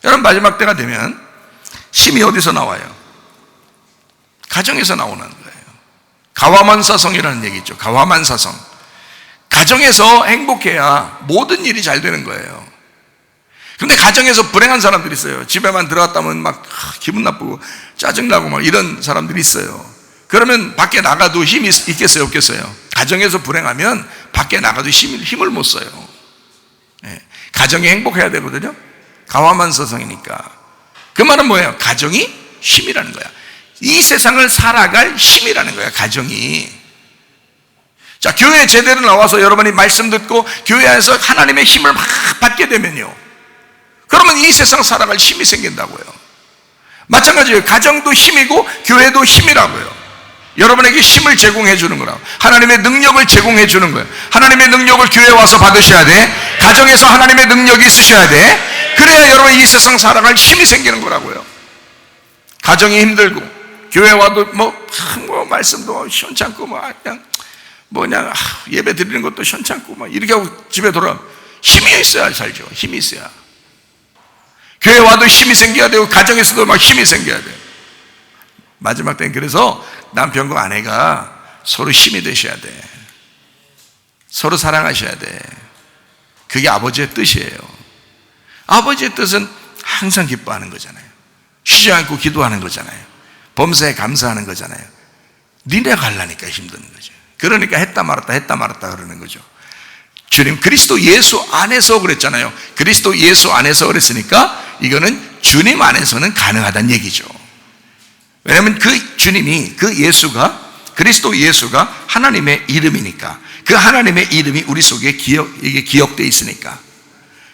여러분, 마지막 때가 되면 힘이 어디서 나와요? 가정에서 나오는 거예요. 가와만사성이라는 얘기죠. 가와만사성. 가정에서 행복해야 모든 일이 잘 되는 거예요. 근데 가정에서 불행한 사람들이 있어요. 집에만 들어갔다면 막 기분 나쁘고 짜증나고 막 이런 사람들이 있어요. 그러면 밖에 나가도 힘이 있겠어요, 없겠어요? 가정에서 불행하면 밖에 나가도 힘을 못 써요. 가정이 행복해야 되거든요. 가와만사성이니까. 그 말은 뭐예요? 가정이 힘이라는 거야. 이 세상을 살아갈 힘이라는 거야, 가정이. 자, 교회에 제대로 나와서 여러분이 말씀 듣고 교회 안에서 하나님의 힘을 막 받게 되면요, 그러면 이 세상 살아갈 힘이 생긴다고요. 마찬가지예요. 가정도 힘이고 교회도 힘이라고요. 여러분에게 힘을 제공해 주는 거라고. 하나님의 능력을 제공해 주는 거예요. 하나님의 능력을 교회에 와서 받으셔야 돼. 가정에서 하나님의 능력이 있으셔야 돼. 그래야 여러분 이 세상 살아갈 힘이 생기는 거라고요. 가정이 힘들고 교회 와도 뭐 말씀도 시원찮고 그냥 예배 드리는 것도 시원찮고 이렇게 하고 집에 돌아가면 힘이 있어야 살죠. 힘이 있어야. 교회 와도 힘이 생겨야 되고 가정에서도 막 힘이 생겨야 돼요. 마지막 때는 그래서 남편과 아내가 서로 힘이 되셔야 돼. 서로 사랑하셔야 돼. 그게 아버지의 뜻이에요. 아버지의 뜻은 항상 기뻐하는 거잖아요. 쉬지 않고 기도하는 거잖아요. 범사에 감사하는 거잖아요. 니네가 하려니까 힘드는 거죠. 그러니까 했다 말았다 그러는 거죠. 주님 그리스도 예수 안에서 그랬잖아요. 그리스도 예수 안에서 그랬으니까 이거는 주님 안에서는 가능하다는 얘기죠. 왜냐하면 그 주님이, 그 예수가, 그리스도 예수가 하나님의 이름이니까, 그 하나님의 이름이 우리 속에 이게 기억되어 있으니까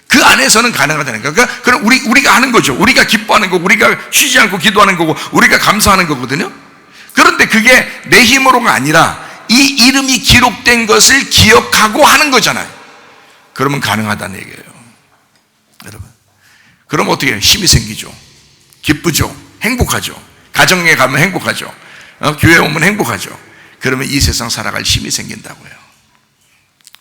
그 안에서는 가능하다는 거예요. 그러니까 그럼 우리가 하는 거죠. 우리가 기뻐하는 거고, 우리가 쉬지 않고 기도하는 거고, 우리가 감사하는 거거든요. 그런데 그게 내 힘으로가 아니라 이 이름이 기록된 것을 기억하고 하는 거잖아요. 그러면 가능하다는 얘기예요. 여러분, 그럼 어떻게 해요? 힘이 생기죠. 기쁘죠. 행복하죠. 가정에 가면 행복하죠. 교회 오면 행복하죠. 그러면 이 세상 살아갈 힘이 생긴다고요.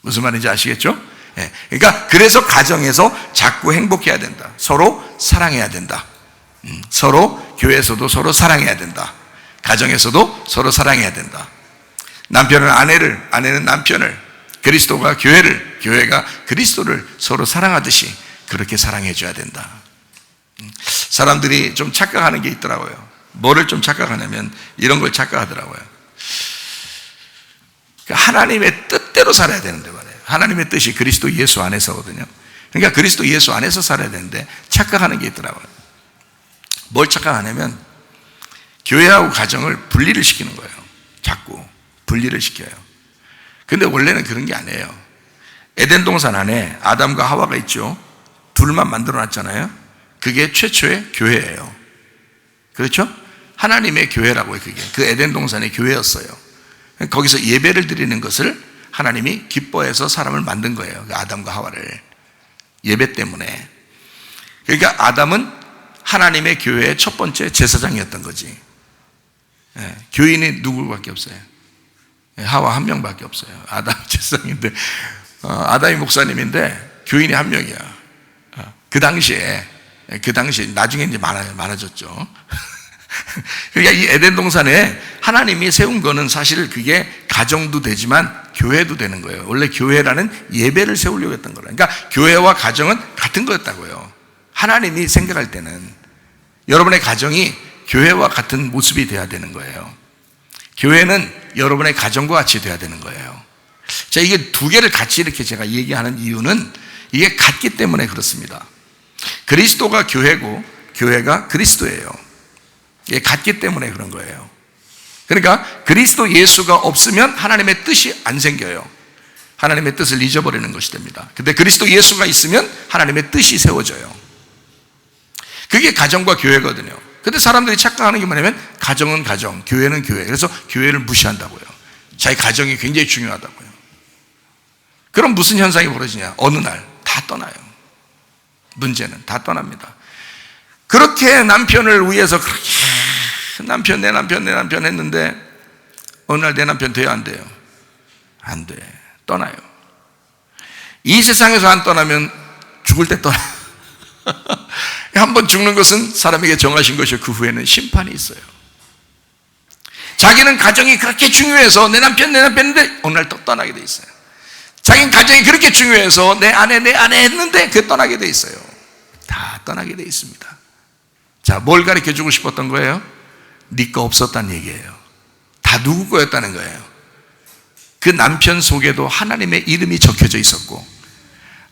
무슨 말인지 아시겠죠? 네. 그러니까 그래서 가정에서 자꾸 행복해야 된다. 서로 사랑해야 된다. 서로 교회에서도 서로 사랑해야 된다. 가정에서도 서로 사랑해야 된다. 남편은 아내를, 아내는 남편을, 그리스도가 교회를, 교회가 그리스도를 서로 사랑하듯이 그렇게 사랑해 줘야 된다. 사람들이 좀 착각하는 게 있더라고요. 뭐를 좀 착각하냐면 이런 걸 착각하더라고요. 하나님의 뜻대로 살아야 되는데 말이에요. 하나님의 뜻이 그리스도 예수 안에서거든요. 그러니까 그리스도 예수 안에서 살아야 되는데 착각하는 게 있더라고요. 뭘 착각하냐면 교회하고 가정을 분리를 시키는 거예요. 자꾸 분리를 시켜요. 근데 원래는 그런 게 아니에요. 에덴 동산 안에 아담과 하와가 있죠. 둘만 만들어 놨잖아요. 그게 최초의 교회예요. 그렇죠? 하나님의 교회라고요. 그게 그 에덴 동산의 교회였어요. 거기서 예배를 드리는 것을 하나님이 기뻐해서 사람을 만든 거예요. 아담과 하와를 예배 때문에. 그러니까 아담은 하나님의 교회의 첫 번째 제사장이었던 거지. 교인이 누구밖에 없어요? 하와 한 명밖에 없어요. 아담 제사장인데, 아담이 목사님인데 교인이 한 명이야. 그 당시에 나중에 이제 많아졌죠. 그러니까 이 에덴 동산에 하나님이 세운 거는 사실 그게 가정도 되지만 교회도 되는 거예요. 원래 교회라는 예배를 세우려고 했던 거라. 그러니까 교회와 가정은 같은 거였다고요. 하나님이 생각할 때는 여러분의 가정이 교회와 같은 모습이 돼야 되는 거예요. 교회는 여러분의 가정과 같이 돼야 되는 거예요. 자, 이게 두 개를 같이 이렇게 제가 얘기하는 이유는 이게 같기 때문에 그렇습니다. 그리스도가 교회고 교회가 그리스도예요. 이게 같기 때문에 그런 거예요. 그러니까 그리스도 예수가 없으면 하나님의 뜻이 안 생겨요. 하나님의 뜻을 잊어버리는 것이 됩니다. 근데 그리스도 예수가 있으면 하나님의 뜻이 세워져요. 그게 가정과 교회거든요. 근데 사람들이 착각하는 게 뭐냐면 가정은 가정, 교회는 교회. 그래서 교회를 무시한다고요. 자기 가정이 굉장히 중요하다고요. 그럼 무슨 현상이 벌어지냐? 어느 날 다 떠나요. 문제는 다 떠납니다. 그렇게 남편을 위해서 그렇게 내 남편 했는데 어느 날 내 남편 돼요, 안 돼요? 안 돼. 떠나요. 이 세상에서 안 떠나면 죽을 때 떠나. 한번 죽는 것은 사람에게 정하신 것이고 그 후에는 심판이 있어요. 자기는 가정이 그렇게 중요해서 내 남편 했는데 어느 날 또 떠나게 돼 있어요. 자기는 가정이 그렇게 중요해서 내 아내 했는데 그 떠나게 돼 있어요. 다 떠나게 돼 있습니다. 자, 뭘 가르쳐 주고 싶었던 거예요? 네 거 없었다는 얘기예요. 다 누구 거였다는 거예요. 그 남편 속에도 하나님의 이름이 적혀져 있었고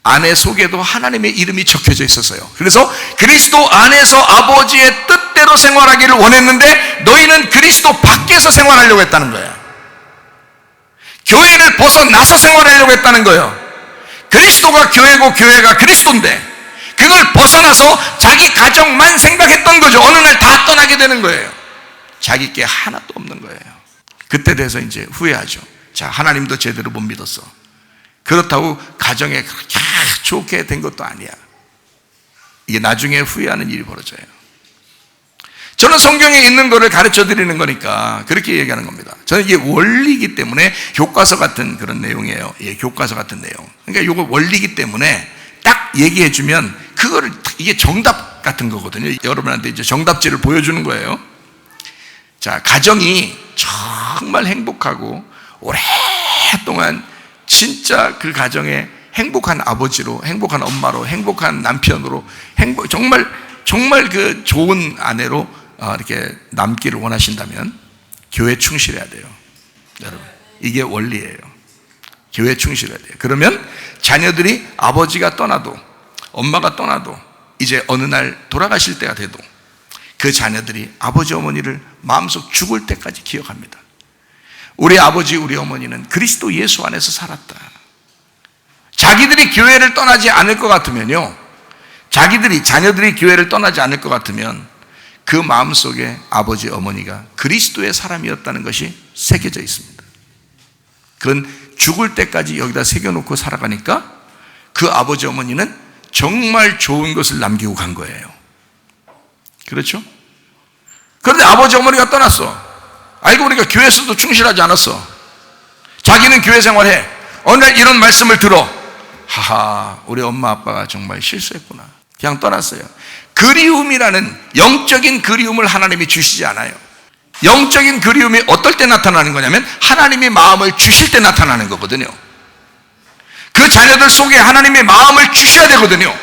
아내 속에도 하나님의 이름이 적혀져 있었어요. 그래서 그리스도 안에서 아버지의 뜻대로 생활하기를 원했는데 너희는 그리스도 밖에서 생활하려고 했다는 거예요. 교회를 벗어나서 생활하려고 했다는 거예요. 그리스도가 교회고 교회가 그리스도인데 그걸 벗어나서 자기 가정만 생각했던 거죠. 어느 날 다 떠나게 되는 거예요. 자기 게 하나도 없는 거예요. 그때 돼서 이제 후회하죠. 자, 하나님도 제대로 못 믿었어. 그렇다고 가정에 그렇게 좋게 된 것도 아니야. 이게 나중에 후회하는 일이 벌어져요. 저는 성경에 있는 거를 가르쳐 드리는 거니까 그렇게 얘기하는 겁니다. 저는 이게 원리이기 때문에 교과서 같은 그런 내용이에요. 예, 교과서 같은 내용. 그러니까 이거 원리이기 때문에 딱 얘기해 주면 그거를 이게 정답 같은 거거든요. 여러분한테 이제 정답지를 보여주는 거예요. 자, 가정이 정말 행복하고 오랫동안 진짜 그 가정에 행복한 아버지로, 행복한 엄마로, 행복한 남편으로, 정말 그 좋은 아내로 이렇게 남기를 원하신다면 교회에 충실해야 돼요. 여러분, 이게 원리예요. 교회에 충실해야 돼요. 그러면 자녀들이 아버지가 떠나도 엄마가 떠나도 이제 어느 날 돌아가실 때가 돼도 그 자녀들이 아버지 어머니를 마음속 죽을 때까지 기억합니다. 우리 아버지 우리 어머니는 그리스도 예수 안에서 살았다. 자기들이 교회를 떠나지 않을 것 같으면요, 자녀들이 교회를 떠나지 않을 것 같으면 그 마음속에 아버지 어머니가 그리스도의 사람이었다는 것이 새겨져 있습니다. 그건 죽을 때까지 여기다 새겨놓고 살아가니까 그 아버지 어머니는 정말 좋은 것을 남기고 간 거예요. 그렇죠? 그런데 아버지 어머니가 떠났어. 알고 보니까 교회에서도 충실하지 않았어. 자기는 교회 생활해. 어느 날 이런 말씀을 들어. 하하, 우리 엄마 아빠가 정말 실수했구나. 그냥 떠났어요. 그리움이라는 영적인 그리움을 하나님이 주시지 않아요. 영적인 그리움이 어떨 때 나타나는 거냐면 하나님이 마음을 주실 때 나타나는 거거든요. 그 자녀들 속에 하나님의 마음을 주셔야 되거든요.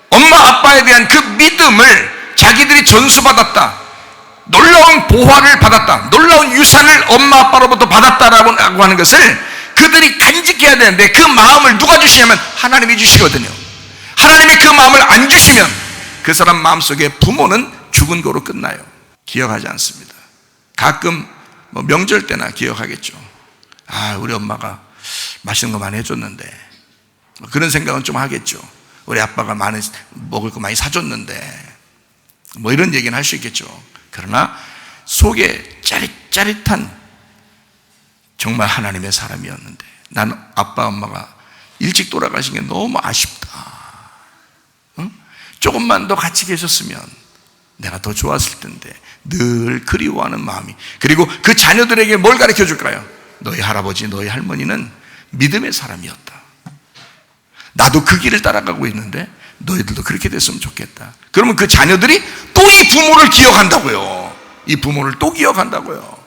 엄마 아빠에 대한 그 믿음을 자기들이 전수받았다, 놀라운 보화를 받았다, 놀라운 유산을 엄마 아빠로부터 받았다라고 하는 것을 그들이 간직해야 되는데 그 마음을 누가 주시냐면 하나님이 주시거든요. 하나님이 그 마음을 안 주시면 그 사람 마음속에 부모는 죽은 거로 끝나요. 기억하지 않습니다. 가끔 명절 때나 기억하겠죠. 아, 우리 엄마가 맛있는 거 많이 해줬는데, 그런 생각은 좀 하겠죠. 우리 아빠가 먹을 거 많이 사줬는데, 이런 얘기는 할 수 있겠죠. 그러나 속에 짜릿짜릿한 정말 하나님의 사람이었는데 난 아빠 엄마가 일찍 돌아가신 게 너무 아쉽다. 응? 조금만 더 같이 계셨으면 내가 더 좋았을 텐데. 늘 그리워하는 마음이. 그리고 그 자녀들에게 뭘 가르쳐 줄까요? 너희 할아버지 너희 할머니는 믿음의 사람이었다. 나도 그 길을 따라가고 있는데 너희들도 그렇게 됐으면 좋겠다. 그러면 그 자녀들이 또 이 부모를 기억한다고요. 이 부모를 또 기억한다고요.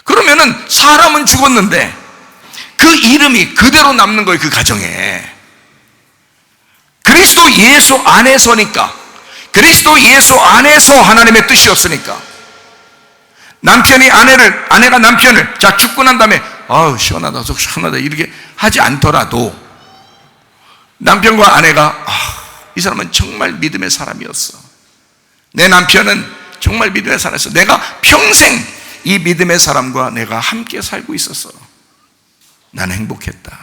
그러면은 사람은 죽었는데 그 이름이 그대로 남는 거예요. 그 가정에. 그리스도 예수 안에서니까, 그리스도 예수 안에서 하나님의 뜻이었으니까, 남편이 아내가 남편을 자 죽고 난 다음에 아우 시원하다 속 시원하다 이렇게 하지 않더라도 남편과 아내가 이 사람은 정말 믿음의 사람이었어. 내 남편은 정말 믿음의 사람이었어. 내가 평생 이 믿음의 사람과 내가 함께 살고 있었어. 나는 행복했다.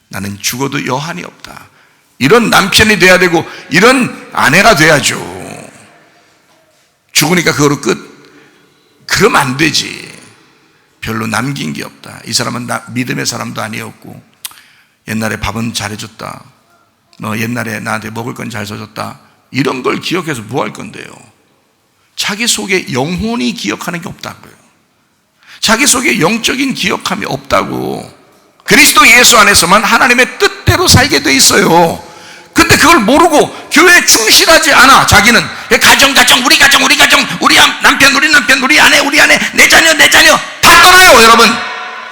나는 죽어도 여한이 없다. 이런 남편이 돼야 되고 이런 아내가 돼야죠. 죽으니까 그거로 끝. 그러면 안 되지. 별로 남긴 게 없다. 이 사람은 믿음의 사람도 아니었고 옛날에 밥은 잘해줬다. 너 옛날에 나한테 먹을 건 잘 사줬다. 이런 걸 기억해서 뭐 할 건데요? 자기 속에 영혼이 기억하는 게 없다고요. 자기 속에 영적인 기억함이 없다고. 그리스도 예수 안에서만 하나님의 뜻대로 살게 돼 있어요. 근데 그걸 모르고 교회에 충실하지 않아. 자기는 가정, 우리 가정, 우리 남편, 우리 아내, 내 자녀 다 떠나요. 여러분,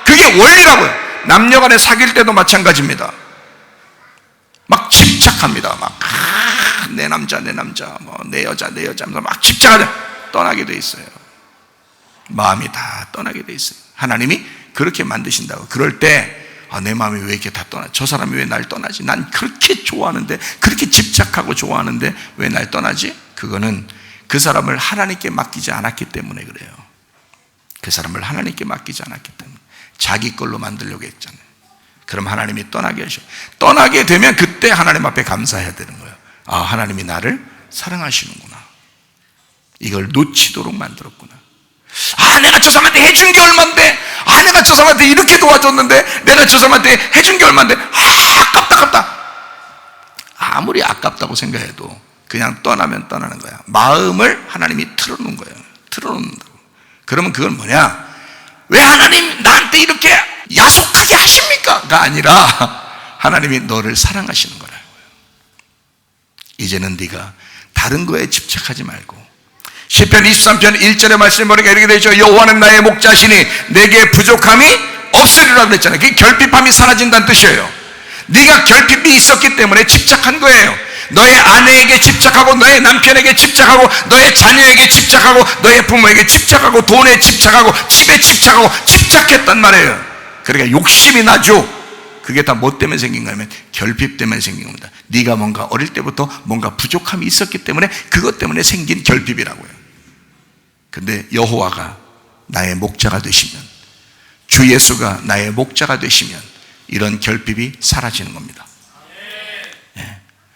그게 원리라고요. 남녀간에 사귈 때도 마찬가지입니다. 막 집착합니다. 막 내 남자, 뭐 내 여자 막 집착하자. 떠나게 돼 있어요. 마음이 다 떠나게 돼 있어요. 하나님이 그렇게 만드신다고. 그럴 때 내 마음이 왜 이렇게 다 떠나? 저 사람이 왜 날 떠나지? 난 그렇게 좋아하는데, 그렇게 집착하고 좋아하는데 왜 날 떠나지? 그거는 그 사람을 하나님께 맡기지 않았기 때문에 그래요. 그 사람을 하나님께 맡기지 않았기 때문에. 자기 걸로 만들려고 했잖아요. 그럼 하나님이 떠나게 하셔. 떠나게 되면 그때 하나님 앞에 감사해야 되는 거예요. 아, 하나님이 나를 사랑하시는구나. 이걸 놓치도록 만들었구나. 아, 내가 저 사람한테 해준 게 얼만데, 아, 내가 저 사람한테 이렇게 도와줬는데, 내가 저 사람한테 해준 게 얼만데, 아, 아깝다. 아무리 아깝다고 생각해도 그냥 떠나면 떠나는 거야. 마음을 하나님이 틀어놓은 거예요. 틀어놓는다고. 그러면 그건 뭐냐? 왜 하나님 나한테 이렇게 야속하게 하십니까? 가 아니라 하나님이 너를 사랑하시는 거라고요. 이제는 네가 다른 거에 집착하지 말고, 시편 23편 1절의 말씀에 보니까 이렇게 되어 있죠. 여호와는 나의 목자시니 내게 부족함이 없으리라 그랬잖아요. 그게 결핍함이 사라진다는 뜻이에요. 네가 결핍이 있었기 때문에 집착한 거예요. 너의 아내에게 집착하고, 너의 남편에게 집착하고, 너의 자녀에게 집착하고, 너의 부모에게 집착하고, 돈에 집착하고, 집에 집착하고, 집착했단 말이에요. 그러니까 욕심이 나죠. 그게 다 뭐 때문에 생긴 거냐면 결핍 때문에 생긴 겁니다. 네가 뭔가 어릴 때부터 뭔가 부족함이 있었기 때문에 그것 때문에 생긴 결핍이라고요. 근데 여호와가 나의 목자가 되시면, 주 예수가 나의 목자가 되시면 이런 결핍이 사라지는 겁니다.